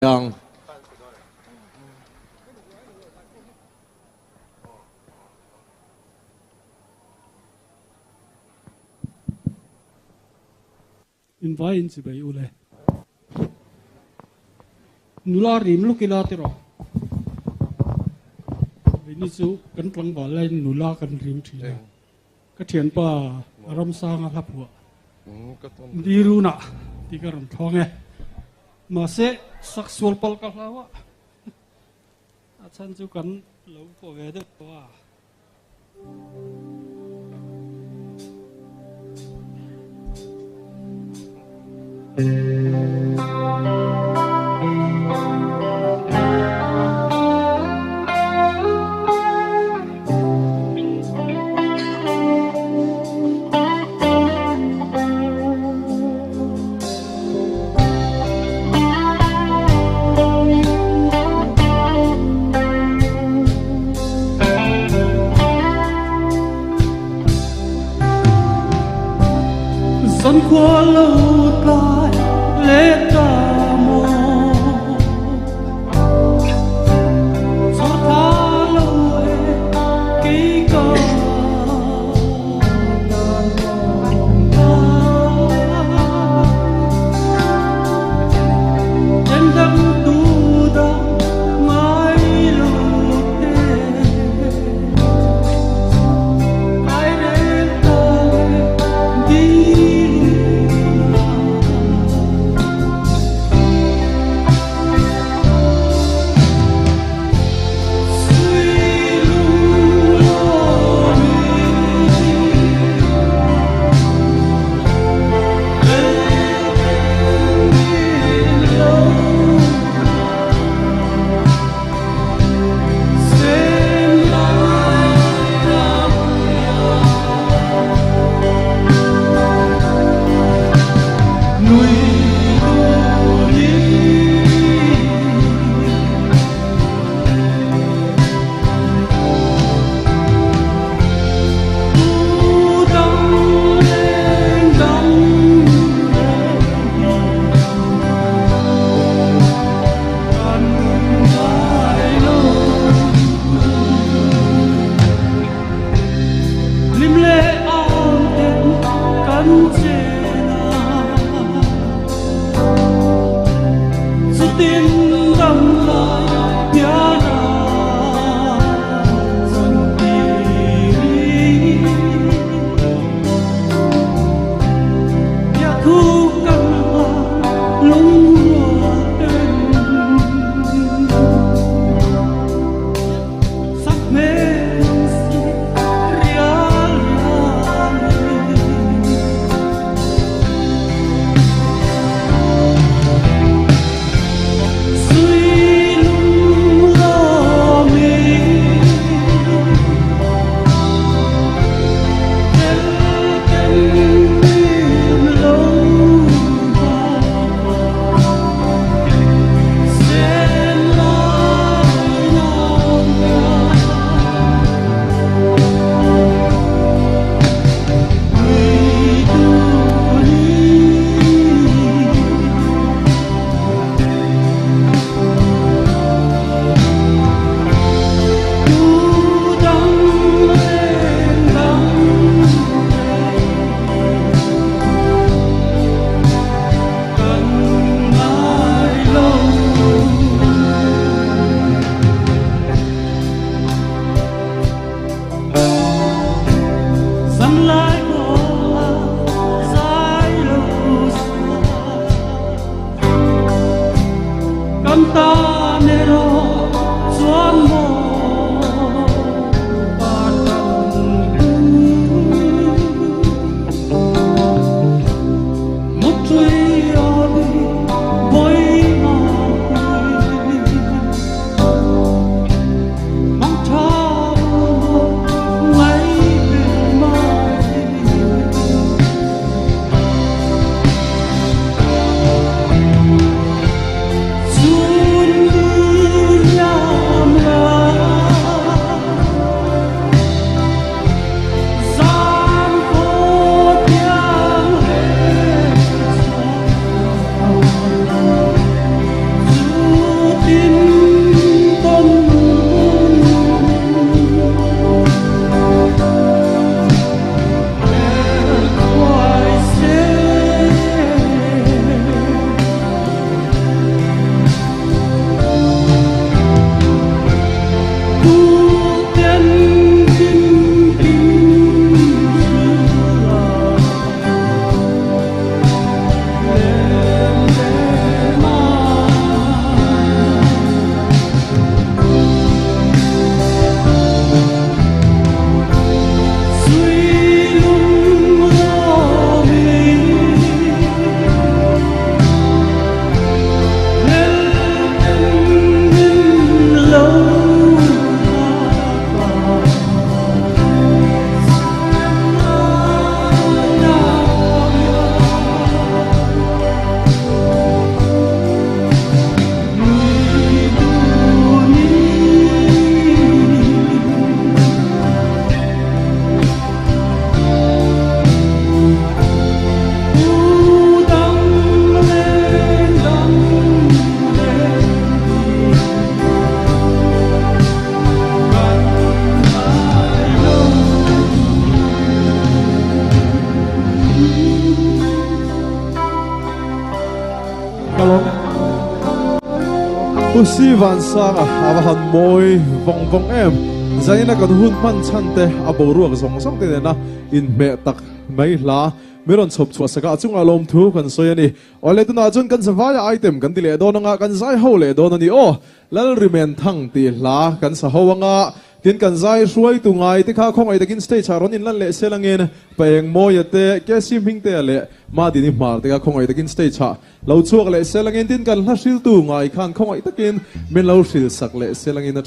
yang invite si bay ule nula rim lu kila tiro ini su kan tlang ba lai nula kan rim thi ka thian pa ram sang a hapua diru na ti ka ram thong e ma se sexual pal ka lawa a chan chu kan lo ko ve de wa Sun qua lâu tai lê ta mô cho ta lâu e kỹ ca em đang tu đau mãi lâu ai đến ta đi usi van sang avahan moi vong em zaina kan hun man chante aboruak zong te na in me tak mai la meron chop chua saka chunga lom thu kan soyani ole tuna chun kan zawaya item kan dile do nga kan zai ho le do ni o lal rimen thang ti la kan sa howanga tin kan zai ruai tu ngai ti kha khong ai takin stage charon in lan le selangin peng moyate ke sim hing te le ma di ni mar te ka khong ai takin stage cha lo chuak le selangin tin kan hla sil tu ngai khan khong ai takin men lo sil sak le selangin na